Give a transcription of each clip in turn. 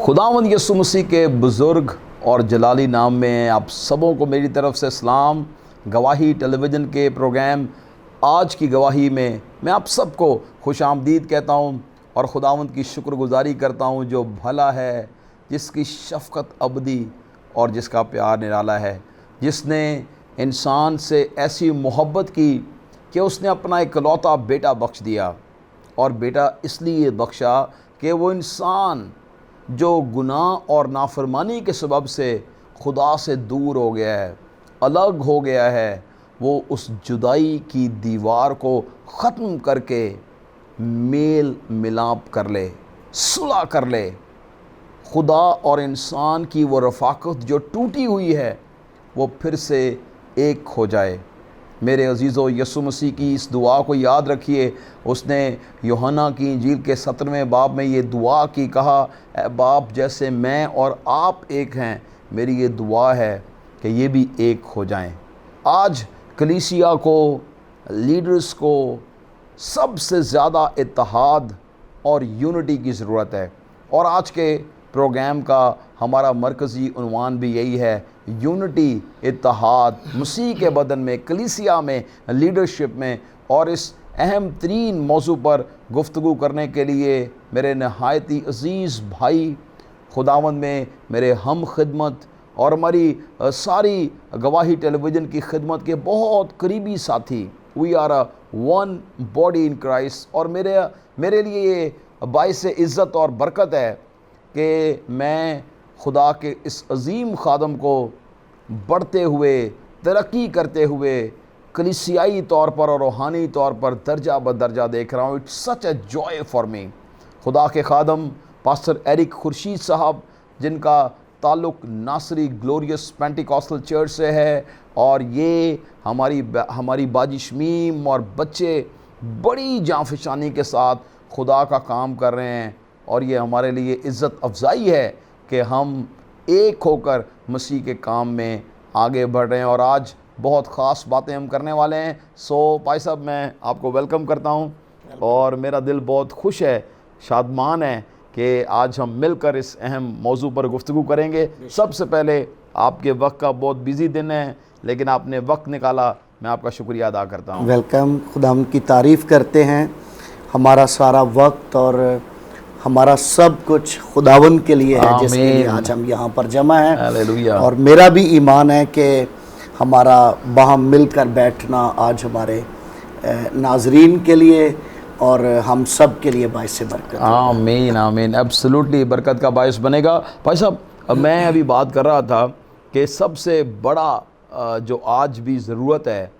खुदावंद यीशु मसीह के बुज़ुर्ग और जलाली नाम में आप सबों को मेरी तरफ़ से सलाम। गवाही टेलीविज़न के प्रोग्राम आज की गवाही में मैं आप सबको खुश आमदीद कहता हूँ और खुदावंद की शुक्रगुजारी करता हूँ जो भला है, जिसकी शफ़क़त अबदी और जिसका प्यार निराला है, जिसने इंसान से ऐसी मोहब्बत की कि उसने अपना इकलौता बेटा बख्श दिया। और बेटा इसलिए बख्शा कि वो इंसान जो गुनाह और नाफरमानी के सबब से खुदा से दूर हो गया है, अलग हो गया है, वो उस जुदाई की दीवार को ख़त्म करके मेल मिलाप कर ले, सुलह कर ले। खुदा और इंसान की वो रफ़ाक़त जो टूटी हुई है वो फिर से एक हो जाए। मेरे अज़ीज़ों, यीशु मसीह की इस दुआ को याद रखिए। उसने यूहन्ना की इंजील के 17वें बाब में ये दुआ की, कहा, ए बाप, जैसे मैं और आप एक हैं, मेरी ये दुआ है कि ये भी एक हो जाएं। आज कलीसिया को, लीडर्स को सबसे ज़्यादा इत्तेहाद और यूनिटी की ज़रूरत है। और आज के प्रोग्राम का हमारा मरकज़ी उन्वान भी यही है, यूनिटी, इत्तेहाद मसीह के बदन में, कलीसिया में, लीडरशिप में। और इस अहम तरीन मौजू पर गुफ्तगू करने के लिए मेरे नहायती अज़ीज़ भाई, खुदावंद में मेरे हम खिदमत और हमारी सारी गवाही टेलीविज़न की खिदमत के बहुत करीबी साथी, we are a one body in Christ. और मेरे लिए ये बाइस इज़्ज़त और बरकत है कि मैं खुदा के इस अज़ीम खादम को बढ़ते हुए, तरक्की करते हुए कलीसियाई तौर पर और रूहानी तौर पर दर्जा बदर्जा देख रहा हूँ। It's such a joy for me. खुदा के खादम पास्टर एरिक खुर्शीद साहब, जिनका ताल्लुक़ नासरी ग्लोरियस पेंटिकॉस्टल चर्च से है, और ये हमारी बाजी शमीम और बच्चे बड़ी जाँफशानी के साथ खुदा का काम कर रहे हैं। और ये हमारे लिए इज़्ज़त अफ़ज़ाई है कि हम एक होकर मसीह के काम में आगे बढ़ रहे हैं। और आज बहुत ख़ास बातें हम करने वाले हैं। भाई साहब, मैं आपको वेलकम करता हूं और मेरा दिल बहुत खुश है, शादमान है कि आज हम मिलकर इस अहम मौजू पर गुफ्तगू करेंगे। सबसे पहले आपके वक्त का बहुत बिज़ी दिन है, लेकिन आपने वक्त निकाला, मैं आपका शुक्रिया अदा करता हूँ। वेलकम। खुदा की तारीफ़ करते हैं। हमारा सारा वक्त और हमारा सब कुछ खुदावन के लिए है, जिसके लिए आज हम यहाँ पर जमा हैं। हालेलुया। और मेरा भी ईमान है कि हमारा वहाँ मिलकर बैठना आज हमारे नाजरीन के लिए और हम सब के लिए बाइस बरकत। आमीन आमीन। एब्सोल्युटली बरकत का बाइस बनेगा। भाई साहब, मैं अभी बात कर रहा था कि सबसे बड़ा जो आज भी ज़रूरत है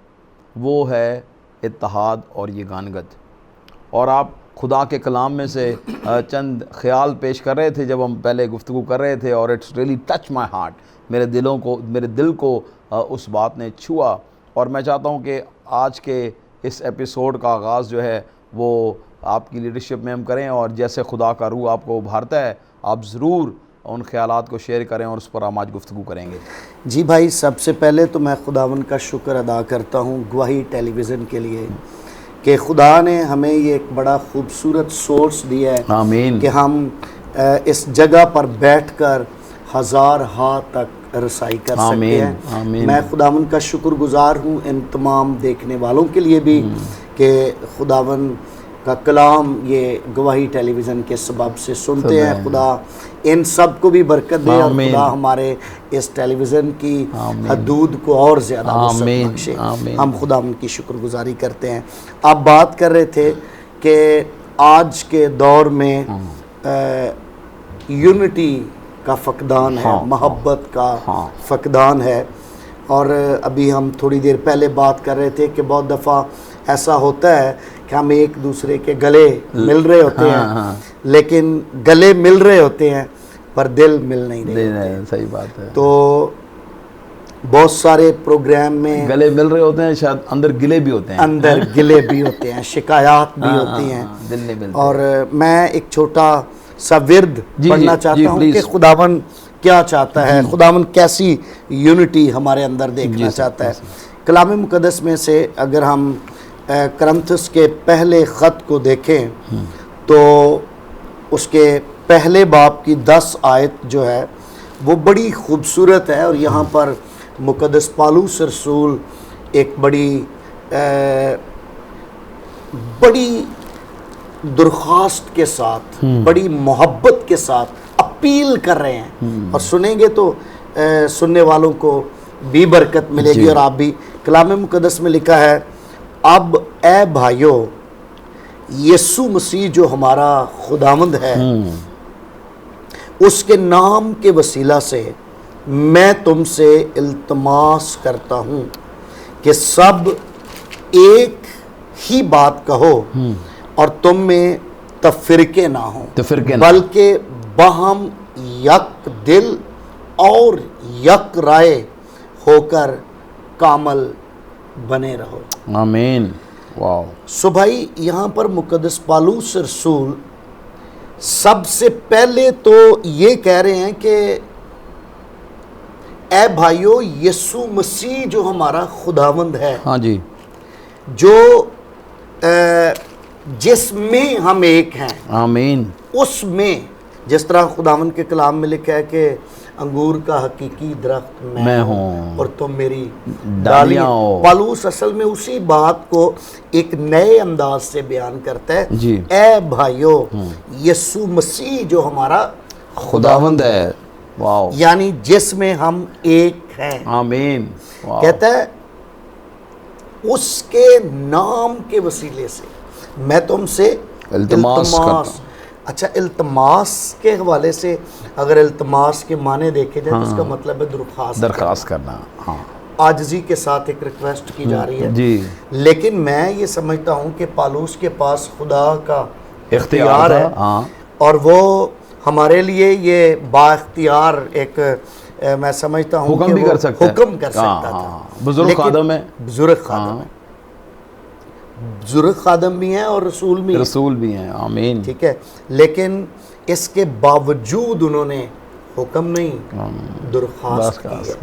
वो है इत्तेहाद और यगानगत। और आप खुदा के कलाम में से चंद ख्याल पेश कर रहे थे जब हम पहले गुफ्तगू कर रहे थे, और it's really touch my heart. मेरे दिल को उस बात ने छुआ। और मैं चाहता हूं कि आज के इस एपिसोड का आगाज़ जो है वो आपकी लीडरशिप में हम करें, और जैसे खुदा का रूह आपको उभारता है, आप ज़रूर उन ख्यालात को शेयर करें और उस पर हम आज गुफ्तगू करेंगे। जी भाई, सबसे पहले तो मैं खुदावन का शुक्र अदा करता हूँ गवाही टेलीविज़न के लिए कि खुदा ने हमें ये एक बड़ा खूबसूरत सोर्स दिया है। आमीन। कि हम इस जगह पर बैठकर हज़ार हाथ तक रसाई कर सकते हैं। आमीन। मैं खुदावन का शुक्रगुजार हूँ इन तमाम देखने वालों के लिए भी कि खुदावन का कलाम ये गवाही टेलीविज़न के सबब से सुनते हैं। खुदा इन सब को भी बरकत दे और खुदा हमारे इस टेलीविज़न की हदूद को और ज़्यादा बख्शे। हम खुदा उनकी शुक्रगुजारी करते हैं। आप बात कर रहे थे कि आज के दौर में यूनिटी का फ़क़दान है, मोहब्बत का फ़क़दान है। और अभी हम थोड़ी देर पहले बात कर रहे थे कि बहुत दफ़ा ऐसा होता है कि हम एक दूसरे के गले मिल रहे होते हैं, लेकिन गले मिल रहे होते हैं पर दिल मिल नहीं रहे। सही बात है। तो बहुत सारे प्रोग्राम में गले मिल रहे होते हैं, शायद अंदर गिले भी होते हैं, अंदर गिले भी होते हैं, शिकायत भी होती हैं, दिल नहीं मिलते। और मैं एक छोटा सा विर्द पढ़ना चाहता हूँ कि खुदावन क्या चाहता है, खुदावन कैसी यूनिटी हमारे अंदर देखना चाहता है। कलाम मुक़द्दस में से अगर हम करंथस के पहले ख़त को देखें तो उसके पहले बाब की 10 आयत जो है वो बड़ी खूबसूरत है, और यहाँ पर मुक़द्दस पौलुस रसूल एक बड़ी दरख्वास्त के साथ, बड़ी मोहब्बत के साथ अपील कर रहे हैं, और सुनेंगे तो सुनने वालों को भी बरकत मिलेगी। और आप भी, कलाम मुक़द्दस में लिखा है, अब ए भाइयों, यीशु मसीह जो हमारा खुदावंद है, उसके नाम के वसीला से मैं तुमसे इल्तमास करता हूँ कि सब एक ही बात कहो और तुम में तफरीके ना हो, बल्कि बहम यक दिल और यक राय होकर कामल बने रहो। आमीन। वाह। सो भाई, यहाँ पर मुक़द्दस पौलुस रसूल सबसे पहले तो ये कह रहे हैं कि ए भाइयों, यीशु मसीह जो हमारा खुदावंद है, हाँ जी, जो जिसमें हम एक हैं, आमीन, उसमें जिस तरह खुदावंद के कलाम में लिखा है कि अंगूर का हकीकी दरख्त मैं हूँ और तुम मेरी डालियाँ हो। पौलुस असल में उसी बात को एक नए अंदाज से बयान करता है जी। ए भाइयों, यीशु मसीह जो हमारा खुदावंद है, वाह, यानी जिसमें हम एक हैं, आमीन। कहता है उसके नाम के वसीले से मैं तुमसे इल्तमास। अच्छा, इल्तमास के हवाले से अगर इल्तमास के माने देखे जाए, तो इसका मतलब है दरख्वास्त करना। हाँ, आजिज़ी के साथ एक रिक्वेस्ट की जा रही है जी। लेकिन मैं ये समझता हूँ कि पौलुस के पास खुदा का इख्तियार है, हाँ, और वो हमारे लिए ये बाइख्तियार एक मैं समझता हूँ हुक्म भी कर सकता है, हुक्म कर सकता था। बुजुर्ग खादम है, बुजुर्ग खादम है, बुजुर्ग खादम भी हैं और रसूल भी हैं, आमीन, ठीक है। लेकिन इसके बावजूद उन्होंने हुक्म नहीं, दरख्वास्त की है।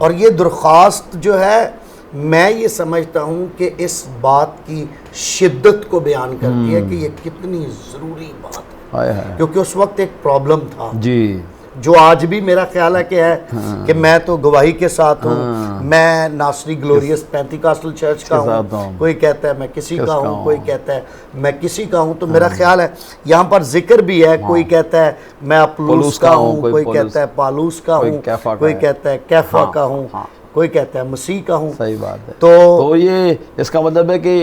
और ये दरख्वास्त जो है, मैं ये समझता हूँ कि इस बात की शिद्दत को बयान करती है कि ये कितनी ज़रूरी बात है, क्योंकि उस वक्त एक प्रॉब्लम था जी, जो आज भी मेरा ख्याल है कि मैं तो गवाही के साथ हूँ, मैं नासरी ग्लोरियस पेंटिकॉस्टल चर्च का हूँ, कोई कहता है मैं किसी का हूँ, कोई कहता है मैं किसी का हूँ। तो मेरा ख्याल है यहाँ पर जिक्र भी है, कोई कहता है मैं अपुल्लोस का हूँ, कोई कहता है पौलुस का हूँ, कोई कहता है कैफा का हूँ, कोई कहता है मसीह का हूँ। सही बात है। तो ये इसका मतलब है कि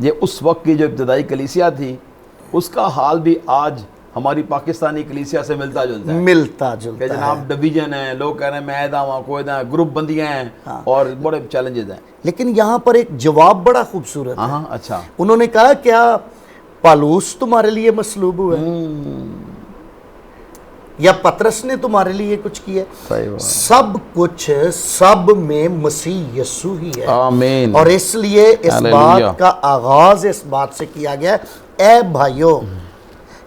ये उस वक्त की जो इब्तदाई कलीसिया थी, उसका हाल भी आज हमारी पाकिस्तानी कलीसिया से मिलता जुलता है। जनाब डिवीजन है, लोग कह रहे हैं मैं दावा कोई दा, ग्रुप बंदियां हैं, और बड़े चैलेंजेस हैं। लेकिन यहाँ पर एक जवाब बड़ा खूबसूरत है। अच्छा, उन्होंने कहा क्या पौलुस तुम्हारे लिए मसलूब हुआ या पतरस ने तुम्हारे लिए कुछ किया? सब कुछ, सब में मसीह यीशु ही है, आमीन। और इसलिए इस बात का आगाज इस बात से किया गया, ए भाइयों,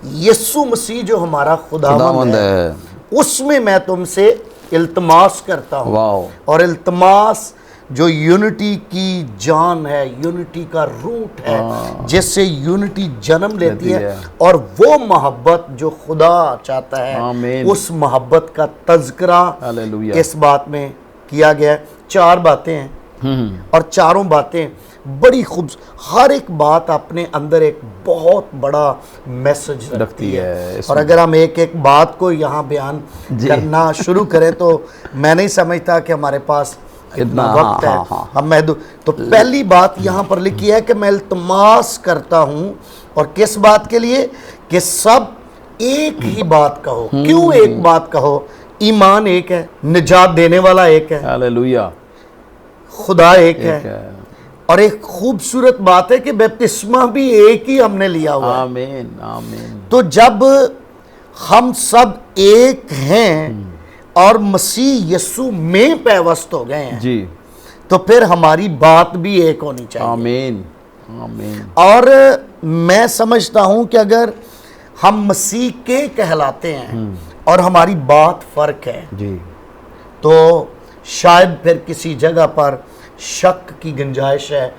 यीशु मसीह जो हमारा खुदावंद है, उसमें मैं तुमसे इल्तमास करता हूँ। और इल्तमास जो यूनिटी की जान है, यूनिटी का रूट है, जिससे यूनिटी जन्म लेती है, और वो मोहब्बत जो खुदा चाहता है, उस मोहब्बत का तज़किरा इस बात में किया गया। 4 बातें हैं और चारों बातें बड़ी खूब, हर एक बात अपने अंदर एक बहुत बड़ा मैसेज रखती है। और अगर हम एक एक बात को यहाँ बयान करना शुरू करें तो मैं नहीं समझता कि हमारे पास इतना वक्त है। हम महदूद। तो पहली बात यहाँ पर लिखी है कि मैं इल्तमास करता हूँ, और किस बात के लिए? कि सब एक ही बात कहो। क्यों एक बात कहो? ईमान एक है, निजात देने वाला एक है, हालेलुया, खुदा एक है। और एक खूबसूरत बात है कि बपतिस्मा भी एक ही हमने लिया हुआ है, आमीन, आमीन। तो जब हम सब एक हैं और मसीह यीशु में पैवस्त हो गए हैं जी, तो फिर हमारी बात भी एक होनी चाहिए, आमीन, आमीन। और मैं समझता हूं कि अगर हम मसीह के कहलाते हैं और हमारी बात फर्क है जी, तो शायद फिर किसी जगह पर शक की गुंजाइश है।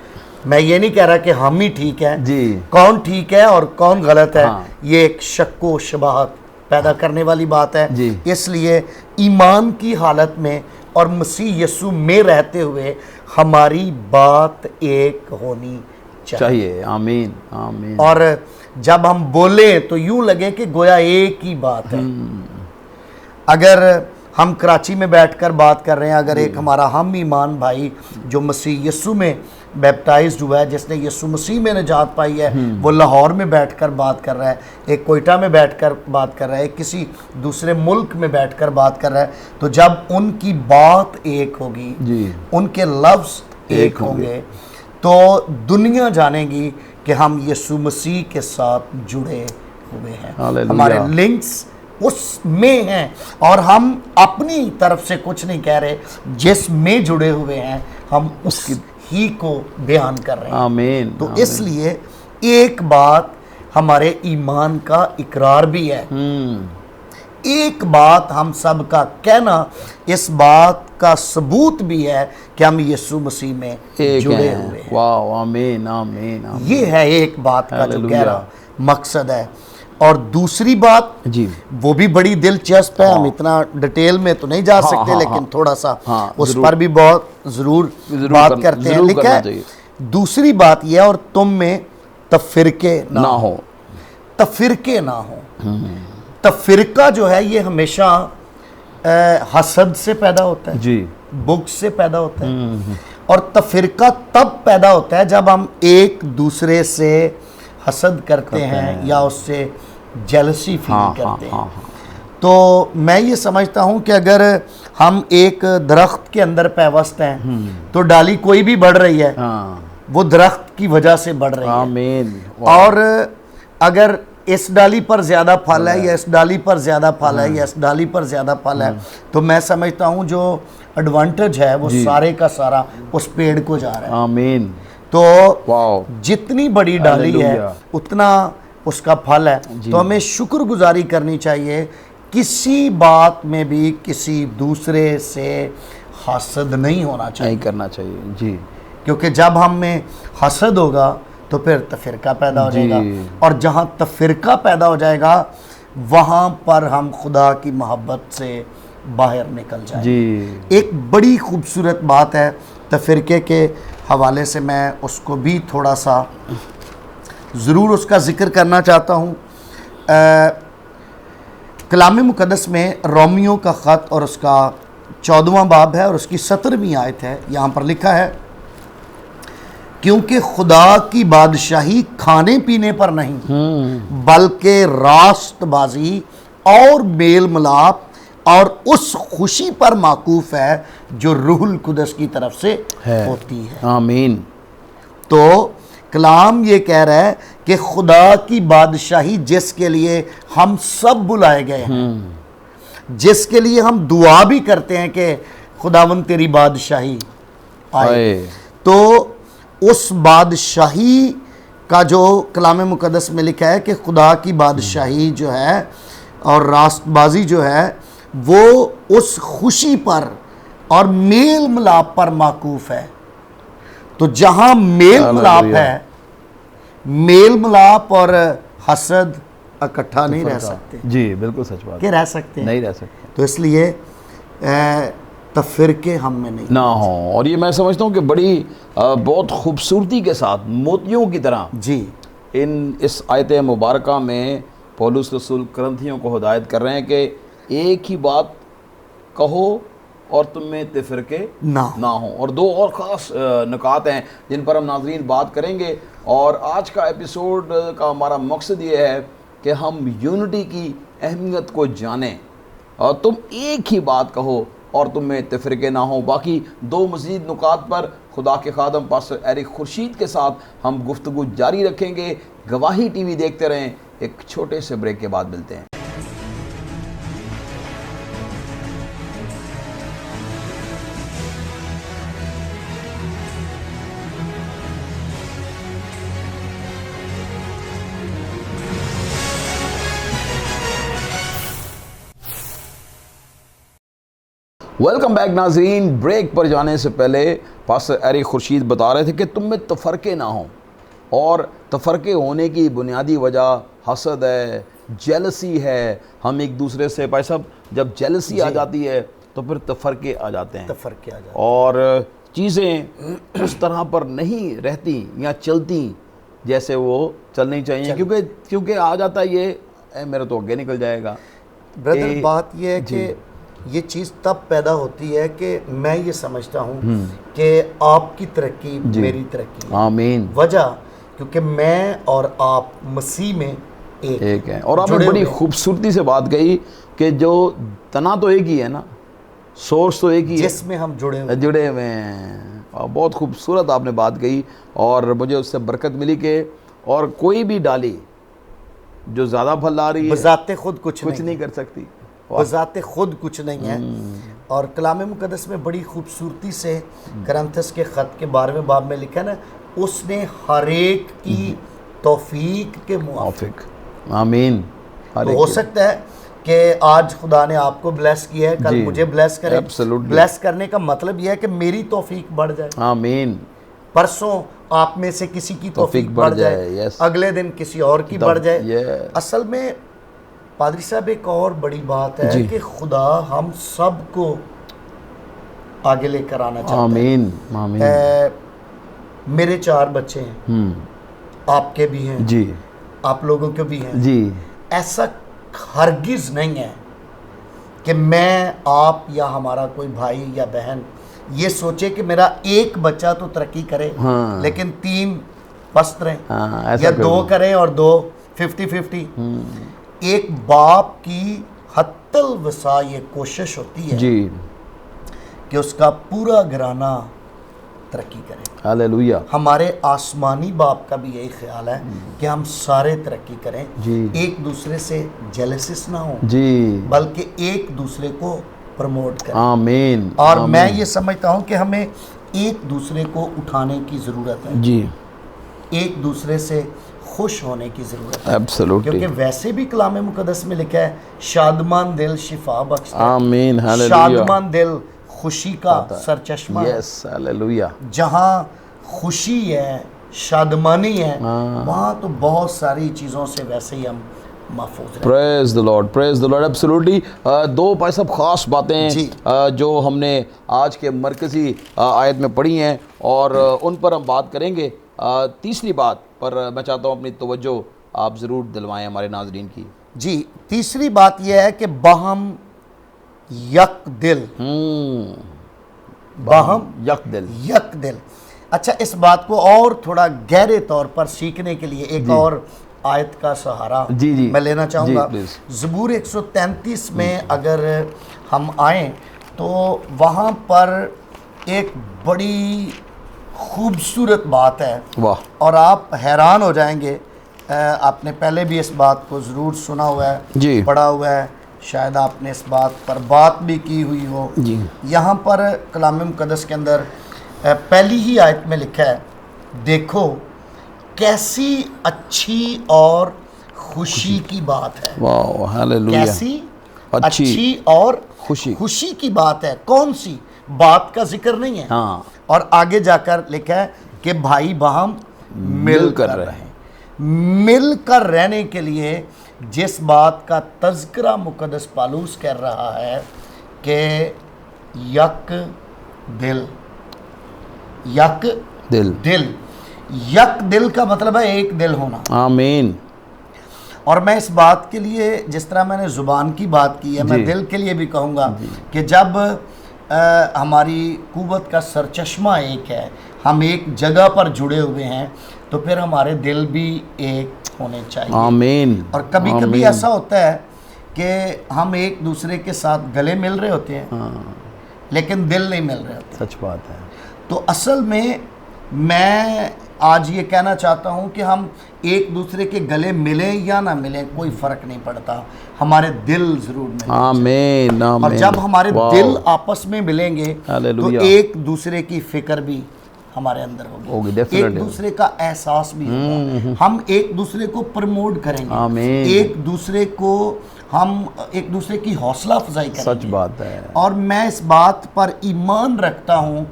मैं ये नहीं कह रहा कि हम ही ठीक हैं जी, कौन ठीक है और कौन गलत है, ये एक शक्को शबाहत पैदा करने वाली बात है। जी। इसलिए ईमान की हालत में और मसीह यीशु में रहते हुए हमारी बात एक होनी चाहिए। आमीन आमीन। और जब हम बोले तो यूं लगे कि गोया एक ही बात है। अगर हम कराची में बैठकर बात कर रहे हैं, अगर एक हमारा हम ईमान भाई जो मसीह यीशु में बैप्टाइज्ड हुआ है, जिसने यीशु मसीह में निजात पाई है, वो लाहौर में बैठकर बात कर रहा है, एक कोयटा में बैठकर बात कर रहा है, किसी दूसरे मुल्क में बैठकर बात कर रहा है, तो जब उनकी बात एक होगी जी। उनके लफ्ज़ एक होंगे तो दुनिया जानेगी कि हम यीशु मसीह के साथ जुड़े हुए हैं। हालेलुया। हमारे लिंक्स उसमें हैं और हम अपनी तरफ से कुछ नहीं कह रहे, जिसमें जुड़े हुए हैं हम उसकी ही को बयान कर रहे हैं। आमीन। तो इसलिए एक बात हमारे ईमान का इकरार भी है, एक बात हम सब का कहना इस बात का सबूत भी है कि हम यीशु मसीह में जुड़े हुए हैं। वाह, आमीन आमीन आमीन। ये है एक बात का जो हालेलुया। गहरा मकसद है। और दूसरी बात जी, वो भी बड़ी दिलचस्प है। हम इतना डिटेल में तो नहीं जा सकते, लेकिन थोड़ा सा उस जरूर। पर भी बहुत जरूर बात करते हैं। लिखा है दूसरी बात यह है, और तुम में तफिरके ना हो, तफिरके ना हो। तफिरका जो है ये हमेशा हसद से पैदा होता है जी, बुग़्ज़ से पैदा होता है। और तफिरका तब पैदा होता है जब हम एक दूसरे से हसद करते हैं या उससे जेलसी फील करते हैं। तो मैं ये समझता हूँ कि अगर हम एक दरख्त के अंदर पैवस्त हैं तो डाली कोई भी बढ़ रही है, वो दरख्त की वजह से बढ़ रही है। आमीन। और अगर इस डाली पर ज़्यादा फल है या इस डाली पर ज़्यादा फल है या इस डाली पर ज़्यादा फल है, तो मैं समझता हूँ जो एडवांटेज है वो सारे का सारा उस पेड़ को जा रहा है। आमीन। तो वाह, जितनी बड़ी डाली है उतना उसका फल है। तो हमें शुक्रगुजारी करनी चाहिए, किसी बात में भी किसी दूसरे से हसद नहीं होना चाहिए, नहीं करना चाहिए जी। क्योंकि जब हम में हसद होगा तो फिर तफिरका पैदा हो जाएगा, और जहाँ तफिरका पैदा हो जाएगा वहाँ पर हम खुदा की मोहब्बत से बाहर निकल जाएंगे जी। एक बड़ी खूबसूरत बात है तफिरके के हवाले से, मैं उसको भी थोड़ा सा ज़रूर उसका ज़िक्र करना चाहता हूँ। कलाम मुक़द्दस में रोमियो का ख़त और उसका 14वां बाब है और उसकी 17वीं आयत है। यहाँ पर लिखा है, क्योंकि खुदा की बादशाही खाने पीने पर नहीं बल्कि रास्तबाजी और मेल मिलाप और उस खुशी पर माकूफ है जो रूहुल कुदस की तरफ से होती है। आमीन। तो कलाम ये कह रहा है कि खुदा की बादशाही जिसके लिए हम सब बुलाए गए हैं, जिसके लिए हम दुआ भी करते हैं कि खुदावन तेरी बादशाही आए, तो उस बादशाही का जो कलाम मुक़द्दस में लिखा है कि खुदा की बादशाही जो है और रास्तबाजी जो है वो उस खुशी पर और मेल मिलाप पर माकूफ है। तो जहाँ मेल मिलाप है, मेल मिलाप और हसद इकट्ठा नहीं रह सकते जी, बिल्कुल सच बात। कि रह सकते हैं? नहीं रह सकते। तो इसलिए तफिरके हम में नहीं ना हो। और ये मैं समझता हूँ कि बड़ी बहुत खूबसूरती के साथ मोतियों की तरह जी इस आयत मुबारका में पौलुस रसूल करंथियों को हिदायत कर रहे हैं कि एक ही बात कहो और तुम में तफिरके ना हो। और दो और ख़ास नुकात हैं जिन पर हम नाज़रीन बात करेंगे। और आज का एपिसोड का हमारा मकसद ये है कि हम यूनिटी की अहमियत को जानें। और तुम एक ही बात कहो और तुम में तफरिके ना हो। बाकी दो मज़ीद नुकात पर खुदा के खादम पास्टर एरिक खुर्शीद के साथ हम गुफ्तगू जारी रखेंगे। गवाही टीवी देखते रहें। एक छोटे से ब्रेक के बाद मिलते हैं। वेलकम बैक नाजरीन। ब्रेक पर जाने से पहले पास्टर एरिक खुर्शीद बता रहे थे कि तुम में तफरके ना हो, और तफरके होने की बुनियादी वजह हसद है, जेलसी है, हम एक दूसरे से, भाई साहब जब जेलसी आ जाती है तो फिर तफरके आ जाते हैं, तफरके आ जाते हैं, और चीज़ें उस तरह पर नहीं रहती या चलती जैसे वो चलनी चाहिए, क्योंकि आ जाता है ये मेरा तो आगे निकल जाएगा। ब्रदर बात ये है कि ये चीज़ तब पैदा होती है कि मैं ये समझता हूँ कि आपकी तरक्की मेरी तरक्की, आमीन, वजह क्योंकि मैं और आप मसीह में एक है। और आपने बड़ी खूबसूरती से बात कही कि जो तना तो एक ही है ना, सोर्स तो एक ही है जिसमें हम जुड़े हुए हैं। और बहुत खूबसूरत आपने बात कही, और मुझे उससे बरकत मिली कि और कोई भी डाली जो ज़्यादा फल ला रही है बज़ाते खुद कुछ नहीं कर सकती, बज़ाते खुद कुछ नहीं है। और कलाम मुक़द्दस में बड़ी खूबसूरती से करंथस के ख़त के 12वें बाब में लिखा है ना, उसने हर एक की तौफीक के मुआफिक, आमीन। तो हो सकता है कि आज खुदा ने आपको ब्लेस किया है, कल मुझे ब्लेस करे। ब्लेस करने का मतलब यह है कि मेरी तौफीक बढ़ जाए, आमीन। परसों आप में से किसी की तौफीक बढ़ जाए, अगले दिन किसी और की बढ़ जाए। असल में पादरी साहब एक और बड़ी बात है कि खुदा हम सबको आगे लेकर आना चाहता है। आमीन, आमीन। मेरे 4 बच्चे हैं, आपके भी हैं जी, आप लोगों के भी हैं जी। ऐसा हरगिज़ नहीं है कि मैं, आप या हमारा कोई भाई या बहन ये सोचे कि मेरा एक बच्चा तो तरक्की करे, लेकिन 3 पस्त रहें, या 2 करें और 2 50-50। एक बाप की हत्तल वसा ये कोशिश होती है जी कि उसका पूरा घराना तरक्की करे। हालेलुया। हमारे आसमानी बाप का भी यही ख्याल है कि हम सारे तरक्की करें जी, एक दूसरे से जेलसिस ना हो जी, बल्कि एक दूसरे को प्रमोट करें। आमीन। और मैं ये समझता हूँ कि हमें एक दूसरे को उठाने की ज़रूरत है जी, एक दूसरे से खुश होने की ज़रूरत है। एब्सोल्युटली, क्योंकि वैसे भी कलाम मुक़द्दस में लिखा है शादमान दिल शिफा बख्शता है। आमीन, हालेलुया। शादमान दिल खुशी का सरचश्मा है। Yes, hallelujah. जहाँ खुशी है, शादमानी है, वहाँ तो बहुत सारी चीज़ों से वैसे ही हम महफूज हैं। Praise the Lord, praise the Lord. Absolutely 2 भाई साहब ख़ास बातें जो हमने आज के मरकज़ी आयत में पढ़ी हैं, और उन पर हम बात करेंगे। तीसरी बात पर मैं चाहता हूँ अपनी तवज्जो आप ज़रूर दिलवाएं हमारे नाज़रीन की। जी, तीसरी बात यह है कि बाहम यक दिल, बाहम यक दिल। अच्छा, इस बात को और थोड़ा गहरे तौर पर सीखने के लिए एक और आयत का सहारा जी मैं लेना चाहूँगा। ज़बूर 133 में अगर हम आएँ तो वहाँ पर एक बड़ी खूबसूरत बात है, वाह, और आप हैरान हो जाएंगे। आपने पहले भी इस बात को ज़रूर सुना हुआ है जी, पढ़ा हुआ है, शायद आपने इस बात पर बात भी की हुई हो जी। यहाँ पर कलाम मुक़द्दस के अंदर पहली ही आयत में लिखा है, देखो कैसी अच्छी और खुशी की बात है। वाह, हालेलुया। कैसी अच्छी और खुशी की बात है। कौन सी बात का जिक्र नहीं है। हाँ। और आगे जाकर लिखा है कि भाई बहन मिलकर रहें। मिलकर रहने के लिए जिस बात का तज़किरा मुक़द्दस पालूस कर रहा है कि यक दिल, यक दिल, यक दिल का मतलब है एक दिल होना। आमीन। और मैं इस बात के लिए, जिस तरह मैंने ज़ुबान की बात की है, मैं दिल के लिए भी कहूँगा कि जब हमारी कुव्वत का सरचश्मा एक है, हम एक जगह पर जुड़े हुए हैं, तो फिर हमारे दिल भी एक होने चाहिए। आमीन। और कभी कभी ऐसा होता है कि हम एक दूसरे के साथ गले मिल रहे होते हैं, लेकिन दिल नहीं मिल रहे होते। सच बात है। तो असल में मैं आज ये कहना चाहता हूँ कि हम एक दूसरे के गले मिलें या ना मिलें, कोई फ़र्क नहीं पड़ता, हमारे दिल ज़रूर मिलें। आमीन, आमीन। और जब हमारे दिल आपस में मिलेंगे तो एक दूसरे की फ़िक्र भी हमारे अंदर होगी, एक दूसरे का एहसास भी होगा, हम एक दूसरे को प्रमोट करेंगे, आमीन। एक दूसरे को हम एक दूसरे की हौसला अफजाई करेंगे। सच बात है। और मैं इस बात पर ईमान रखता हूँ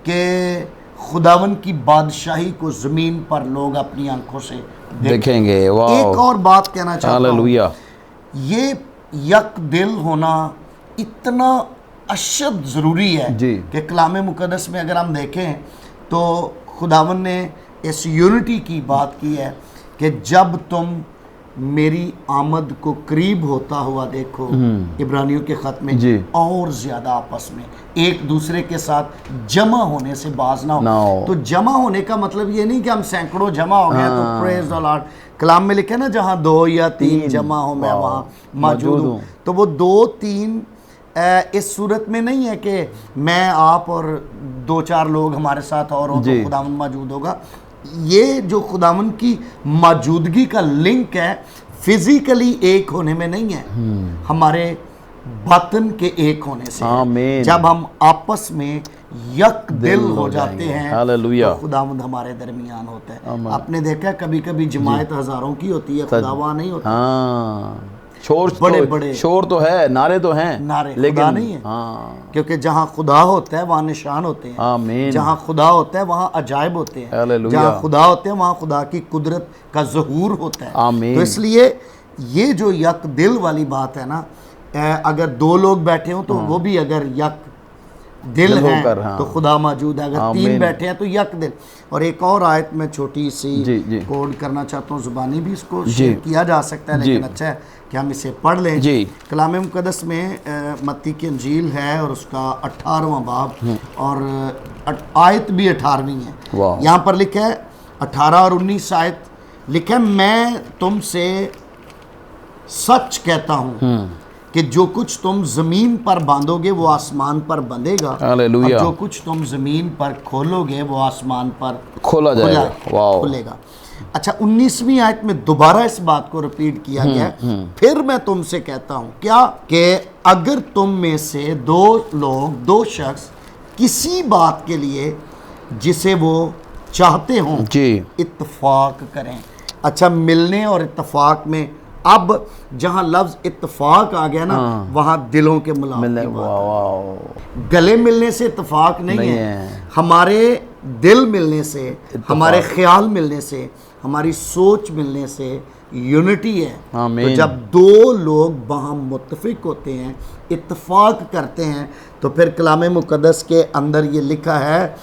कि खुदावन की बादशाही को ज़मीन पर लोग अपनी आंखों से देखेंगे। वाह। एक और बात कहना चाहता हूँ ये यक दिल होना इतना अशद ज़रूरी है जी। कि कलाम मुक़द्दस में अगर हम देखें तो खुदावन ने इस यूनिटी की बात की है कि जब तुम मेरी आमद को करीब होता हुआ देखो, इब्रानियों के ख़त में जी। और ज़्यादा आपस में एक दूसरे के साथ जमा होने से बाज ना ना हो। हो। तो जमा होने का मतलब ये नहीं कि हम सैकड़ों जमा हो गए तो प्रेज द लॉर्ड। कलाम में लिखे ना, जहाँ 2 या 3 जमा हो मैं वहाँ मौजूद हूँ। तो वो 2-3 इस सूरत में नहीं है कि मैं आप और 2-4 लोग हमारे साथ और हो जी। तो खुदावन मौजूद होगा। ये जो खुदावन की मौजूदगी का लिंक है फिजिकली एक होने में नहीं है, हमारे बातन के एक होने से है। आमीन। जब हम आपस में यक दिल हो जाते हैं हालेलुया। तो खुदावंद हमारे दरमियान होता है। आपने देखा कभी कभी जमायत हज़ारों की होती है, खुदा वहाँ नहीं होता। हाँ, शोर बड़े शोर तो है, नारे तो हैं, नारे लेकिन खुदा नहीं है। हाँ, क्योंकि जहाँ खुदा होता है वहाँ निशान होते हैं। आमीन। जहाँ खुदा होता है वहाँ अजायब होते हैं। हालेलुया। जहाँ खुदा होते हैं वहाँ खुदा की कुदरत का ज़हूर होता है। आमीन। तो इसलिए ये जो यक दिल वाली बात है ना, अगर 2 लोग बैठे हों तो वो भी अगर यक दिल दिल है होकर, हाँ। तो खुदा मौजूद है। अगर 3 आमीन। बैठे हैं तो यक दिल। और एक और आयत में छोटी सी जी, जी। कोड करना चाहता हूँ, ज़ुबानी भी इसको जी। शेयर किया जा सकता है, जी। लेकिन अच्छा है कि हम इसे पढ़ लें। जी। कलाम मुक़द्दस में मत्ती की इंजील है और उसका 18वां बाब और आयत भी 18वीं है। वाह। यहाँ पर लिखा है 18 और 19 आयत लिखा है, मैं तुमसे सच कहता हूँ कि जो कुछ तुम ज़मीन पर बांधोगे वो आसमान पर बंधेगा, और हालेलुया। जो कुछ तुम ज़मीन पर खोलोगे वो आसमान पर खोला जाएगा। वाह। खुलेगा। अच्छा, 19वीं आयत में दोबारा इस बात को रिपीट किया गया है, फिर मैं तुमसे कहता हूं क्या, कि अगर तुम में से 2 शख्स किसी बात के लिए जिसे वो चाहते हों जी। इत्तफाक करें। अच्छा, मिलने और इत्तफाक में अब जहां लफ्ज इत्तफाक आ गया ना, वहां दिलों के मिलाप मिलने, की बात। वाह वाह। गले मिलने से इत्तफाक नहीं नहीं है, है। हमारे दिल मिलने से, हमारे ख्याल मिलने से, हमारी सोच मिलने से यूनिटी है। आमीन। तो जब 2 लोग वहाँ मुत्तफिक होते हैं, इत्तफाक करते हैं, तो फिर कलाम मुक़द्दस के अंदर ये लिखा है,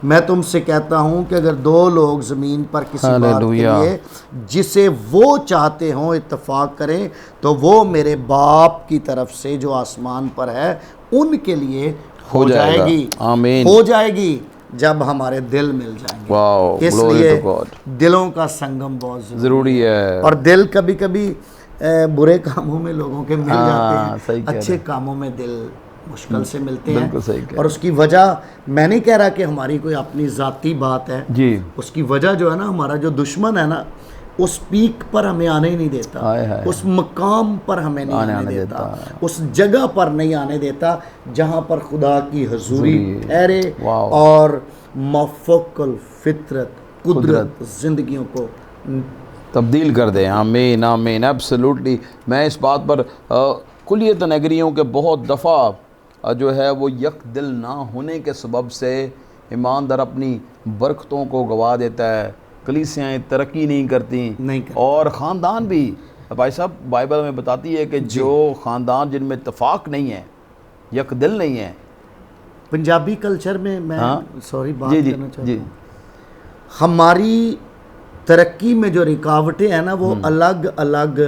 मैं तुमसे कहता हूँ कि अगर 2 लोग ज़मीन पर किसी बात के हालेलुया। लिए जिसे वो चाहते हों इत्तफाक करें, तो वो मेरे बाप की तरफ से जो आसमान पर है उनके लिए हो जाएगा। जाएगी। आमीन। हो जाएगी जब हमारे दिल मिल जाएंगे। वाओ, glory इसलिए to God। दिलों का संगम बहुत जरूरी है। और दिल कभी कभी बुरे कामों में लोगों के मिल हाँ, जाते सही हैं, कह अच्छे रहे हैं। कामों में दिल मुश्किल से मिलते हैं। बिल्कुल सही कह और उसकी वजह, मैं नहीं कह रहा कि हमारी कोई अपनी ज़ाती बात है जी। उसकी वजह जो है ना, हमारा जो दुश्मन है ना, उस पीक पर हमें आने ही नहीं देता, हाय हाय। उस मकाम पर हमें नहीं आने देता, उस जगह पर नहीं आने देता जहाँ पर खुदा की हजूरी ठहरे वाओ। और मफकल फितरत कुदरत जिंदगियों को तब्दील कर दें। आमीन आमीन, एब्सोल्युटली। मैं इस बात पर कुलियतन एग्री हूँ कि बहुत दफ़ा जो है वो यक दिल ना होने के सबब से ईमानदार अपनी बरकतों को गवा देता है, कलीसियाँ तरक्की नहीं करती और ख़ानदान भी। भाई साहब, बाइबल में बताती है कि जो ख़ानदान जिनमें इत्तफाक नहीं है, यक दिल नहीं है। पंजाबी कल्चर में मैं सॉरी बात जी, जी, करना चाहता जी। हूँ, हमारी तरक्की में जो रुकावटें हैं ना, वो अलग अलग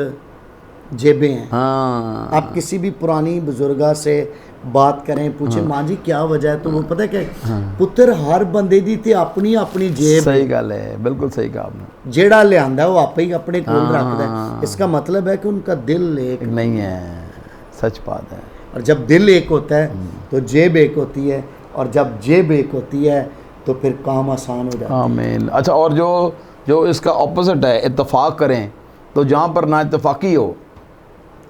जेबें हैं। हाँ। आप किसी भी पुरानी बुजुर्गा से बात करें, पूछे माँ जी क्या वजह है, तो वो पता है क्या, पुत्र हर बंदे दी ते अपनी अपनी जेब। सही गल है, बिल्कुल सही कहा आपने। जेड़ा लियांदा वो आप ही अपने कोल रखता है। इसका मतलब है कि उनका दिल एक नहीं है। सच बात है। और जब दिल एक होता है तो जेब एक होती है, और जब जेब एक होती है तो फिर काम आसान हो जाता है। आमीन। अच्छा, और जो इसका ऑपोजिट है, इत्तफाक करें, तो जहाँ पर ना इत्तफाकी हो,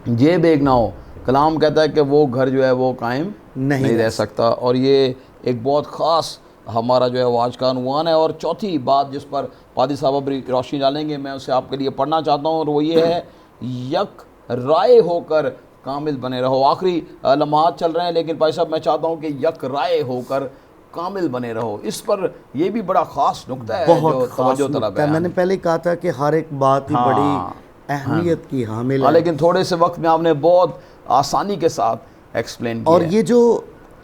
जेब एक ना हो, कलाम कहता है कि वो घर जो है वो कायम नहीं रह सकता। और ये एक बहुत ख़ास हमारा जो है वो आज का अनुमान है। और चौथी बात जिस पर पादी साहब अब रोशनी डालेंगे, मैं उसे आपके लिए पढ़ना चाहता हूँ, और वो ये है, यक राय होकर कामिल बने रहो। आखिरी लम्हात चल रहे हैं, लेकिन भाई साहब मैं चाहता हूँ कि यक राय होकर कामिल बने रहो। इस पर यह भी बड़ा ख़ास नुक्ता है, बहुत जो तवज्जो तलब है। मैंने पहले कहा था कि हर एक बात ही बड़ी अहमियत की हामिल है। लेकिन थोड़े से वक्त में आपने बहुत आसानी के साथ एक्सप्लेन किया। और ये जो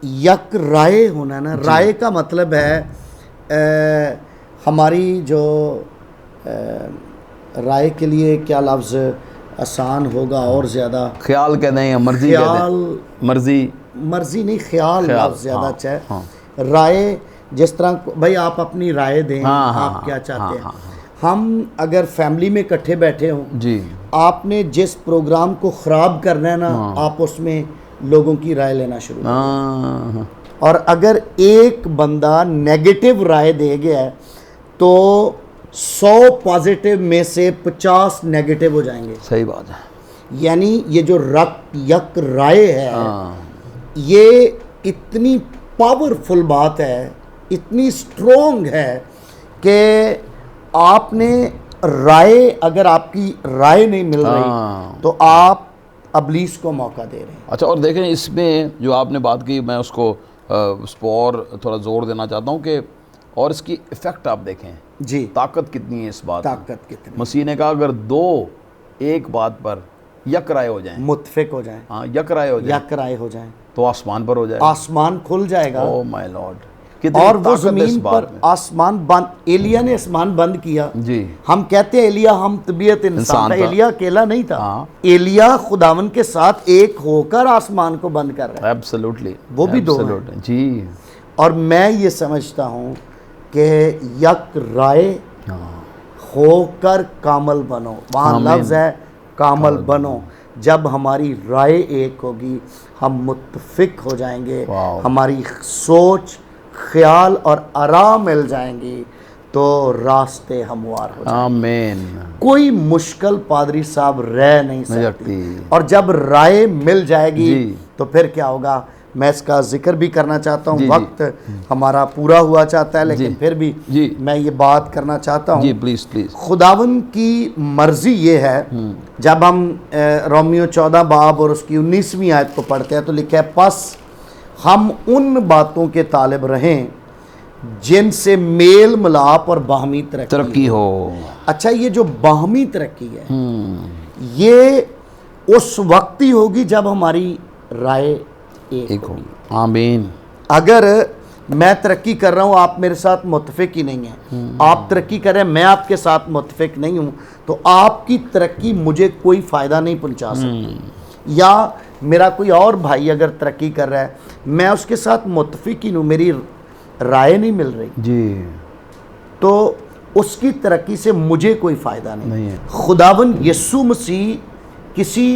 यक राय होना ना, राय का मतलब है हमारी जो राय के लिए क्या लफ्ज़ आसान होगा और ज़्यादा, ख्याल कह दें या मर्जी कह ख्याल, दें, मर्जी मर्जी नहीं, ख्याल लफ्ज़ ज़्यादा हाँ, अच्छा है। हाँ। राय जिस तरह, भाई आप अपनी राय दें, हाँ, हाँ, आप क्या चाहते हाँ, हैं। हाँ, हम अगर फैमिली में इकट्ठे बैठे हों, जी, आपने जिस प्रोग्राम को ख़राब करना है ना, आप उसमें लोगों की राय लेना शुरू करें। हाँ, और अगर एक बंदा नेगेटिव राय दे गया है तो 100 पॉजिटिव में से 50 नेगेटिव हो जाएंगे। सही बात है। यानी ये जो यक राय है, हाँ, ये इतनी पावरफुल बात है, इतनी स्ट्रोंग है कि आपने राय, अगर आपकी राय नहीं मिल रही तो आप अबलीस को मौका दे रहे हैं। अच्छा, और देखें इसमें जो आपने बात की, मैं उसको उस पर और थोड़ा जोर देना चाहता हूँ कि और इसकी इफ़ेक्ट आप देखें, जी, ताकत कितनी है इस बात में। ताकत कितनी, मसीह ने कहा अगर दो एक बात पर यक राय हो जाएं, मुत्फिक हो जाए, हाँ, यक राय हो जाए, यक राय हो जाए, तो आसमान पर हो जाए, आसमान खुल जाएगा। ओह माय लॉर्ड, और वो ज़मीन पर आसमान बंद, एलिया ने आसमान बंद किया। जी, हम कहते हैं एलिया हम तबीयत इंसान था, एलिया अकेला नहीं था। हाँ। एलिया खुदावन के साथ एक होकर आसमान को बंद कर रहा है। एब्सोल्युटली, वो भी दो हैं। जी। और मैं ये समझता हूँ कि यक राय होकर कामल बनो, वहाँ लफ्ज़ है कामल बनो। जब हमारी राय एक होगी हम मुत्तफिक हो जाएंगे, हमारी सोच, ख्याल और आराम मिल जाएंगी, तो रास्ते हमवार हो जाएंगे। आमीन। कोई मुश्किल पादरी साहब रह नहीं सकती। और जब राय मिल जाएगी तो फिर क्या होगा, मैं इसका जिक्र भी करना चाहता हूँ। वक्त हमारा पूरा हुआ चाहता है, लेकिन फिर भी मैं ये बात करना चाहता हूँ। जी, प्लीज़ प्लीज़। खुदावन की मर्जी ये है, जब हम रोमियो 14 बाब और उसकी 19वीं आयत को पढ़ते हैं तो लिखा है, पस हम उन बातों के तालिब रहें जिनसे मेल मिलाप और बाहमी तरक्की हो। अच्छा, ये जो बाहमी तरक्की है ये उस वक्त ही होगी जब हमारी राय एक होगी। आमीन। अगर मैं तरक्की कर रहा हूँ, आप मेरे साथ मुत्तफिक ही नहीं हैं, आप तरक्की कर रहे हैं, मैं आपके साथ मुत्तफिक नहीं हूँ, तो आपकी तरक्की मुझे कोई फ़ायदा नहीं पहुँचा सकती। या मेरा कोई और भाई अगर तरक्की कर रहा है, मैं उसके साथ मुत्तफिक ही हूँ, मेरी राय नहीं मिल रही जी, तो उसकी तरक्की से मुझे कोई फ़ायदा नहीं है। खुदावन यीशु मसीह किसी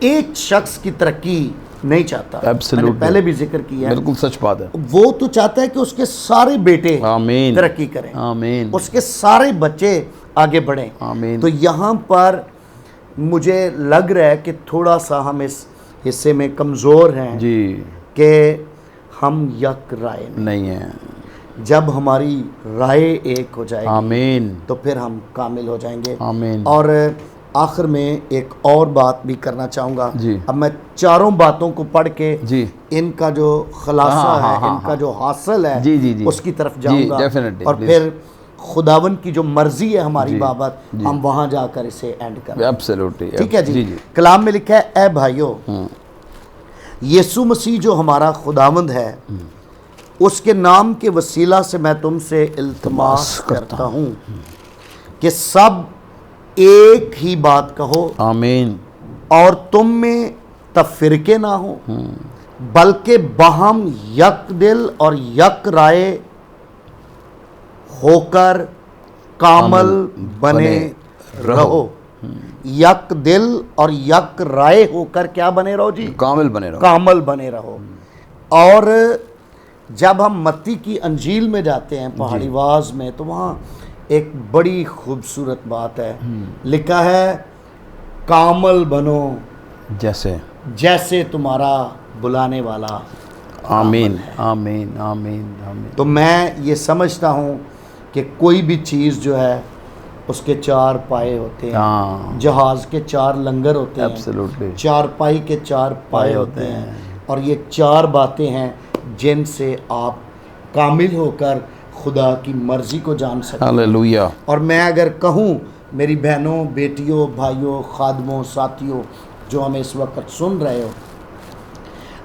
एक शख्स की तरक्की नहीं चाहता। मैंने पहले भी जिक्र किया है, बिल्कुल सच बात है। वो तो चाहता है कि उसके सारे बेटे आमीन तरक्की करें, आमीन, उसके सारे बच्चे आगे बढ़ें। आमीन। तो यहाँ पर मुझे लग रहा है कि थोड़ा सा हम इस हिस्से में कमज़ोर हैं जी, कि हम यक राय नहीं है। जब हमारी राय एक हो जाएगी, आमीन, तो फिर हम कामिल हो जाएंगे। आमीन। और आखिर में एक और बात भी करना चाहूँगा। जी। अब मैं चारों बातों को पढ़ के जी, इनका जो खुलासा है, इनका जो हासिल है, जी, जी, जी, उसकी तरफ जाऊँगा। डेफिनेटली, और फिर खुदावन की जो मर्जी है हमारी बाबत, हम वहाँ जाकर इसे एंड करें। एब्सोल्युटली, ठीक है जी। कलाम में लिखा है, ए भाइयों, यीशु मसीह जो हमारा खुदावंद है, उसके नाम के वसीला से मैं तुमसे इल्तिमास करता हूँ कि सब एक ही बात कहो। आमीन। और तुम में तफरिके ना हो, बल्कि बहम यक दिल और यक राय होकर कामल बने रहो। यक दिल और यक राय होकर क्या बने रहो जी? कामिल बने रहो, कामल बने रहो। और जब हम मत्ती की अंजील में जाते हैं पहाड़ी वाज में, तो वहाँ एक बड़ी खूबसूरत बात है, लिखा है कामल बनो जैसे जैसे तुम्हारा बुलाने वाला। आमीन आमीन आमीन आमीन। तो मैं ये समझता हूँ कि कोई भी चीज़ जो है उसके चार पाए होते हैं। हाँ, जहाज़ के चार लंगर होते हैं, एब्सोल्युटली, चार पाई के चार पाए होते हैं। और ये चार बातें हैं जिनसे आप कामिल होकर खुदा की मर्ज़ी को जान सकते हैं। हालेलुया। और मैं अगर कहूँ मेरी बहनों, बेटियों, भाइयों, खादमों, साथियों जो हमें इस वक्त सुन रहे हो,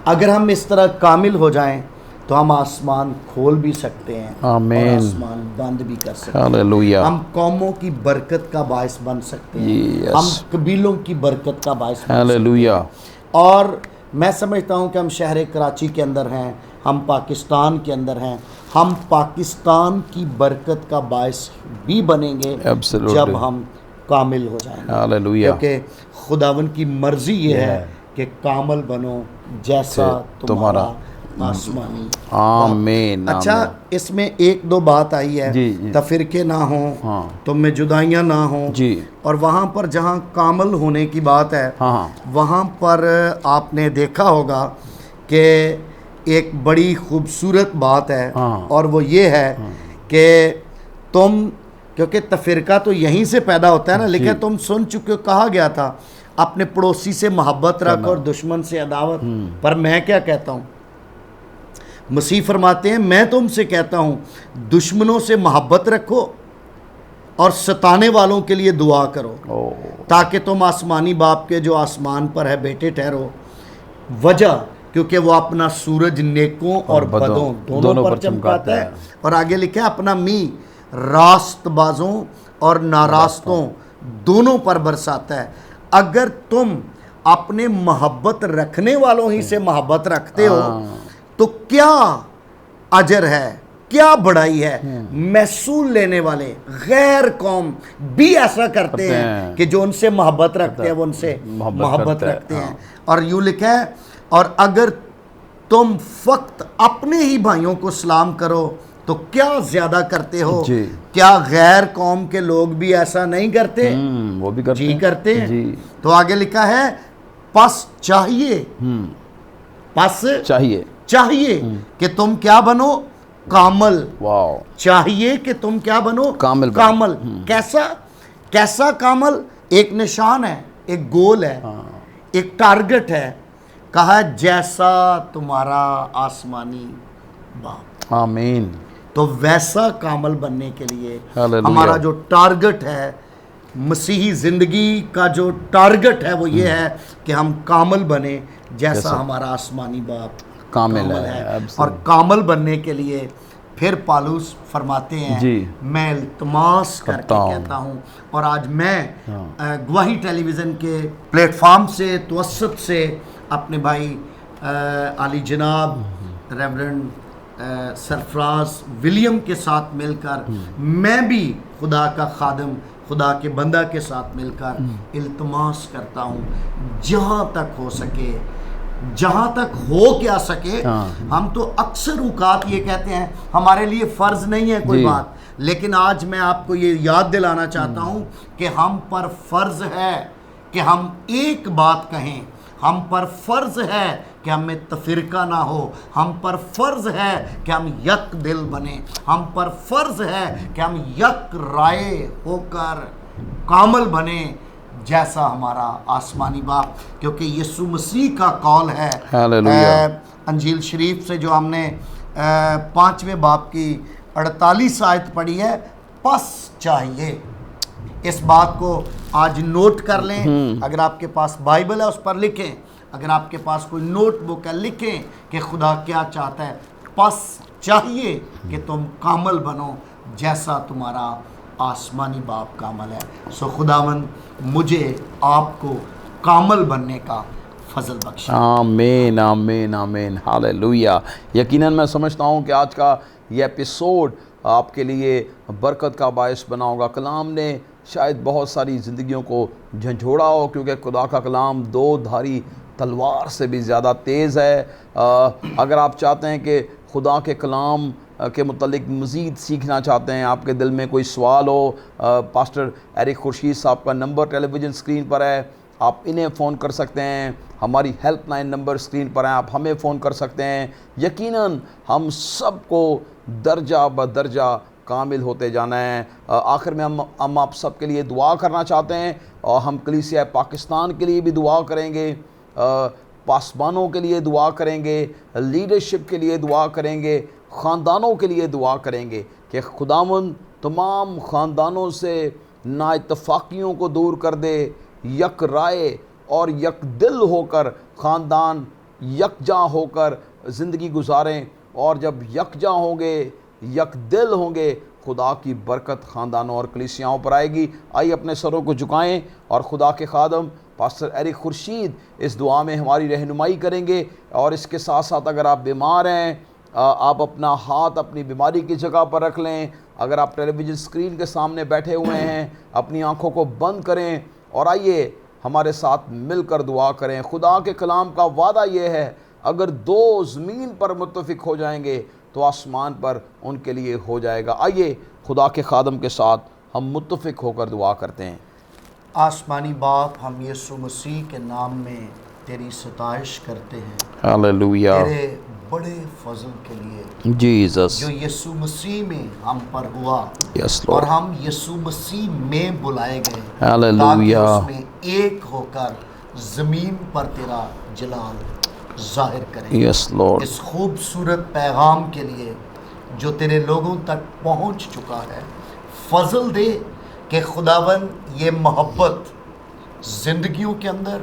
अगर हम इस तरह कामिल हो जाएं तो हम आसमान खोल भी सकते हैं और आमीन। आसमान बंद भी कर सकते हैं। हालेलुया। हम कौमों की बरकत का बायस बन सकते हैं। Yes. हम कबीलों की बरकत का बायस बन सकते हालेलुया। हैं। और मैं समझता हूँ कि हम शहर कराची के अंदर हैं, हम पाकिस्तान के अंदर हैं, हम पाकिस्तान की बरकत का बायस भी बनेंगे Absolutely. जब हम कामिल हो जाएंगे। हालेलुया। क्योंकि खुदावन की मर्जी ये है कि कामल बनो जैसा तुम्हारा आसमानी। आमीन। अच्छा, इसमें एक दो बात आई है, जी, जी। तफिरके ना हो, हाँ। तुम में जुदाइयाँ ना हो। जी। और वहाँ पर जहाँ कामल होने की बात है, हाँ। वहाँ पर आपने देखा होगा कि एक बड़ी खूबसूरत बात है। हाँ। और वो ये है कि तुम, क्योंकि तफिरका तो यहीं से पैदा होता है ना, लेकिन तुम सुन चुके हो, कहा गया था अपने पड़ोसी से मोहब्बत रख और दुश्मन से अदावत। पर मैं क्या कहता हूँ, मसीह फरमाते हैं, मैं तुमसे कहता हूँ दुश्मनों से मोहब्बत रखो और सताने वालों के लिए दुआ करो, ताकि तुम आसमानी बाप के जो आसमान पर है बेटे ठहरो। वजह क्योंकि वो अपना सूरज नेकों और बदों दोनों पर चमकाता है। और आगे लिखा है, अपना मी रास्तबाजों और नारास्तों दोनों पर बरसाता है। अगर तुम अपने मोहब्बत रखने वालों ही से मोहब्बत रखते हो तो क्या अजर है, क्या बड़ाई है। महसूल लेने वाले गैर कौम भी ऐसा करते हैं कि जो उनसे मोहब्बत रखते हैं वो उनसे मोहब्बत रखते हैं। और यूँ लिखा है, और अगर तुम फक्त अपने ही भाइयों को सलाम करो तो क्या ज्यादा करते हो। क्या गैर कौम के लोग भी ऐसा नहीं करते? वो भी करते जी हैं। करते हैं। जी। तो आगे लिखा है, पस चाहिए चाहिए कि तुम क्या बनो, कामल। वाओ। चाहिए कि तुम क्या बनो, कामल। कैसा कैसा कामल? एक निशान है, एक गोल है, एक टारगेट है। कहा जैसा तुम्हारा आसमानी बाप। आमीन। तो वैसा कामल बनने के लिए हालेलुया। हमारा जो टारगेट है, मसीही ज़िंदगी का जो टारगेट है, वो ये है कि हम कामल बने जैसा हमारा आसमानी बाप कामल है। और कामल बनने के लिए फिर पालूस फरमाते हैं, मैं इल्तमास करके कहता हूँ। और आज मैं गवाही टेलीविज़न के प्लेटफार्म से, तवस्सुत से अपने भाई आली जनाब रेवरेंड सरफराज विलियम के साथ मिलकर, मैं भी खुदा का खादम, खुदा के बंदा के साथ मिलकर इल्तमास करता हूँ, जहाँ तक हो सके, जहाँ तक हो क्या सके। हम तो अक्सर औकात ये कहते हैं हमारे लिए फ़र्ज़ नहीं है कोई बात, लेकिन आज मैं आपको ये याद दिलाना चाहता हूँ कि हम पर फ़र्ज़ है कि हम एक बात कहें। हम पर फ़र्ज़ है कि हमें तफिरका ना हो। हम पर फ़र्ज़ है कि हम यक दिल बने। हम पर फ़र्ज़ है कि हम यक राय होकर कामल बने जैसा हमारा आसमानी बाप। क्योंकि यीशु मसीह का कौल है अंजील शरीफ से, जो हमने 5वें बाब की 48 आयत पढ़ी है, पस चाहिए। इस बात को आज नोट कर लें। अगर आपके पास बाइबल है उस पर लिखें, अगर आपके पास कोई नोटबुक है लिखें कि खुदा क्या चाहता है। पस चाहिए कि तुम कामल बनो जैसा तुम्हारा आसमानी बाप कामल है। सो खुदावन मुझे आपको कामल बनने का फजल बख्शे। आमीन आमीन आमीन। हालेलुया। यकीनन मैं समझता हूँ कि आज का ये एपिसोड आपके लिए बरकत का बायस बना होगा। कलाम ने शायद बहुत सारी ज़िंदगियों को झंझोड़ा हो, क्योंकि खुदा का कलाम दो धारी तलवार से भी ज़्यादा तेज़ है। अगर आप चाहते हैं कि खुदा के कलाम के मुतल्लिक मज़ीद सीखना चाहते हैं, आपके दिल में कोई सवाल हो, पास्टर एरिक खुर्शीद साहब का नंबर टेलीविज़न स्क्रीन पर है, आप इन्हें फ़ोन कर सकते हैं। हमारी हेल्पलाइन नंबर स्क्रीन पर है, आप हमें फ़ोन कर सकते हैं। यकीनन हम सबको दर्जा ब दर्जा कामिल होते जाना है। आखिर में हम आप सब के लिए दुआ करना चाहते हैं, और हम कलीसिया पाकिस्तान के लिए भी दुआ करेंगे, पासबानों के लिए दुआ करेंगे, लीडरशिप के लिए दुआ करेंगे, ख़ानदानों के लिए दुआ करेंगे कि खुदावंद तमाम ख़ानदानों से नाइतफाकियों को दूर कर दे, यक राय और यक दिल होकर ख़ानदान यकजा होकर ज़िंदगी गुजारें। और जब यकजा होंगे, यक दिल होंगे, खुदा की बरकत ख़ानदानों और कलीसियाओं पर आएगी। आइए अपने सरों को झुकाएं और खुदा के खादम पास्टर एरिक खुर्शीद इस दुआ में हमारी रहनुमाई करेंगे। और इसके साथ साथ अगर आप बीमार हैं, आप अपना हाथ अपनी बीमारी की जगह पर रख लें। अगर आप टेलीविज़न स्क्रीन के सामने बैठे हुए हैं, अपनी आंखों को बंद करें और आइए हमारे साथ मिलकर दुआ करें। खुदा के कलाम का वादा ये है, अगर दो ज़मीन पर मुत्तफ़िक हो जाएंगे तो आसमान पर उनके लिए हो जाएगा। आइए खुदा के खादम के साथ हम मुत्तफ़िक होकर दुआ करते हैं। आसमानी बाप, हम यीशु मसीह के नाम में तेरी सताइश करते हैं हालेलुया, तेरे बड़े फजल के लिए जीसस, जो यीशु मसीह में हम पर हुआ। यस और लॉर्ड, हम यीशु मसीह में बुलाए गए हालेलुया, ताकि उसमें एक होकर ज़मीन पर तेरा जलाल जाहिर करें। यस लॉर्ड, इस खूबसूरत पैगाम के लिए जो तेरे लोगों तक पहुंच चुका है, फजल दे कि खुदावन ये मोहब्बत ज़िंदगियों के अंदर,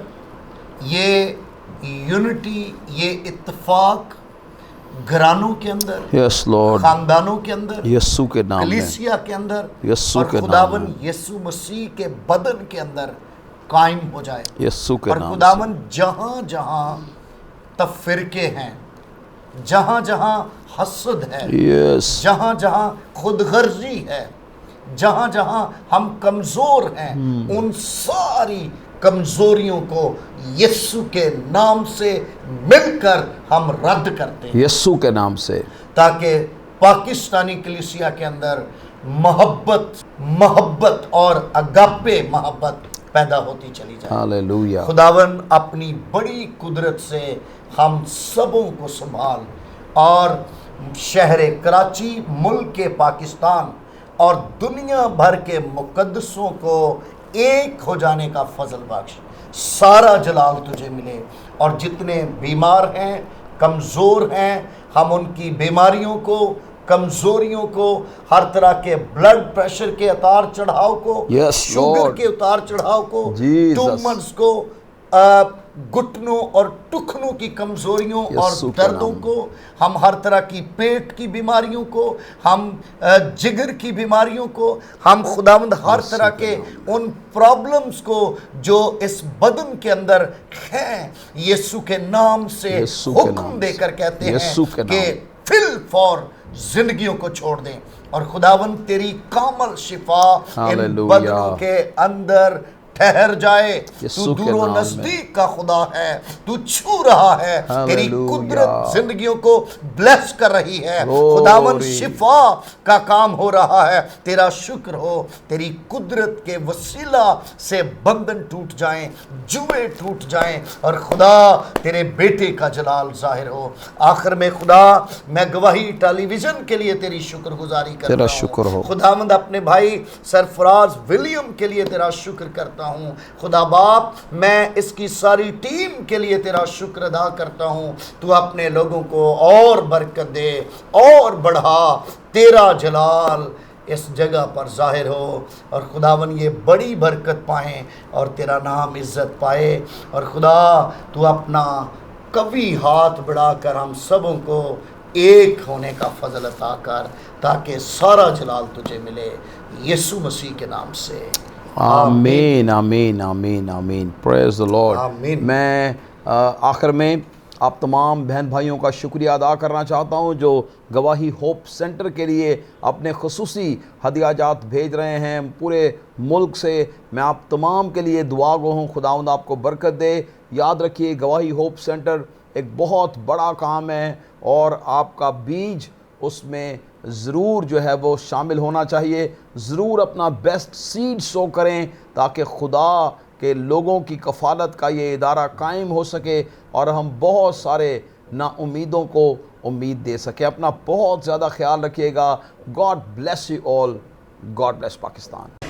ये यूनिटी, ये इत्तेफाक घरानों के अंदर, यस लॉर्ड, खानदानों के अंदर, यस्सु के नाम में, कलीसिया के अंदर, यस्सु और के नाम खुदावन में, यीशु मसीह के बदन के अंदर कायम हो जाए। यस्सु के और नाम खुदावन जहाँ जहाँ तफिरके हैं, जहाँ जहाँ हसद है, से, यस, जहाँ जहाँ खुदगर्जी है, जहाँ जहाँ हम कमज़ोर हैं, उन सारी कमज़ोरियों को यीशु के नाम से मिलकर हम रद्द करते हैं, यस्सु के नाम से, ताकि पाकिस्तानी कलीसिया के अंदर मोहब्बत और अगापे मोहब्बत पैदा होती चली जाए। हालेलुया, खुदावन अपनी बड़ी कुदरत से हम सबों को संभाल और शहर कराची, मुल्क के पाकिस्तान और दुनिया भर के मुकद्दसों को एक हो जाने का फजल बख्श। सारा जलाल तुझे मिले। और जितने बीमार हैं, कमज़ोर हैं, हम उनकी बीमारियों को, कमज़ोरियों को, हर तरह के ब्लड प्रेशर के उतार चढ़ाव को, Yes, शुगर Lord. के उतार चढ़ाव को, Jesus. ट्यूमर्स को, घुटनों और टुखनों की कमज़ोरियों और यीशु के दर्दों नाम। को, हम हर तरह की पेट की बीमारियों को, हम जिगर की बीमारियों को, हम खुदावंद हर यीशु तरह के के उन प्रॉब्लम्स को जो इस बदन के अंदर हैं, यीशु के नाम से यीशु के हुक्म नाम देकर से, कहते यीशु हैं के कि नाम। फिल फॉर जिंदगियों को छोड़ दें। और खुदावन तेरी कामल शिफा इन हालेलुया। बदनों के अंदर ठहर जाए। यीशु तू के दूरो नाम नजदीक का खुदा है, तू छू रहा है, तेरी हालेलुया। कुदरत जिंदगियों को ब्लेस कर रही है। Glory। खुदावन शिफा का काम हो रहा है। तेरा शुक्र हो, तेरी कुदरत के वसीला से बंधन टूट जाएं, जुए टूट जाएं और खुदा तेरे बेटे का जलाल जाहिर हो। आखिर में खुदा, मैं गवाही टेलीविजन के लिए तेरी शुक्रगुजारी करता तेरा हूं। शुक्र हो। खुदावंद अपने भाई सरफराज विलियम के लिए तेरा शुक्र करता हूं। खुदा बाप, मैं इसकी सारी टीम के लिए तेरा शुक्र अदा करता हूं। तू अपने लोगों को और बरकत दे और बढ़ा, तेरा जलाल इस जगह पर जाहिर हो और खुदावन ये बड़ी बरकत पाएं और तेरा नाम इज्जत पाए। और खुदा तू अपना कवी हाथ बढ़ाकर हम सबों को एक होने का फजल अता कर, ताकि सारा जलाल तुझे मिले, यीशु मसीह के नाम से। आमीन, आमीन, आमीन, आमीन। Praise the Lord. आमीन। मैं आखिर में आप तमाम बहन भाइयों का शुक्रिया अदा करना चाहता हूं जो गवाही होप सेंटर के लिए अपने खुसूसी हदियाजात भेज रहे हैं पूरे मुल्क से। मैं आप तमाम के लिए दुआ गो हूँ, खुदावंद आपको बरकत दे। याद रखिए, गवाही होप सेंटर एक बहुत बड़ा काम है और आपका बीज उसमें ज़रूर जो है वो शामिल होना चाहिए। ज़रूर अपना बेस्ट सीड सो करें ताकि खुदा के लोगों की कफ़ालत का ये इदारा कायम हो सके और हम बहुत सारे नाउमीदों को उम्मीद दे सकें। अपना बहुत ज़्यादा ख्याल रखिएगा। God bless you all. God bless Pakistan.